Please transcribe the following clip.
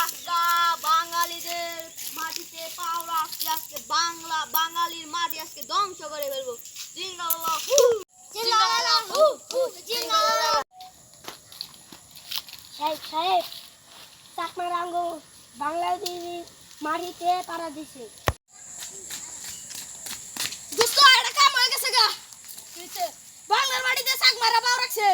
আজকা বাঙালিদের মাটিতে পাও রাখছি, আজকে বাংলা বাঙালির মাটি আজকে ধ্বংস করে ফেলবো। জিঙ্গালালা হু, জিঙ্গালালা হু, জিঙ্গালালা। সাহেব চাকমা রাঙ্গ বাংলাদেশের মাটিতে পাড়া দিছে। দোস্ত এটা কাম হয়ে গেছে গা, বাংলার মাটিতে চাকমারা পাও রাখছে।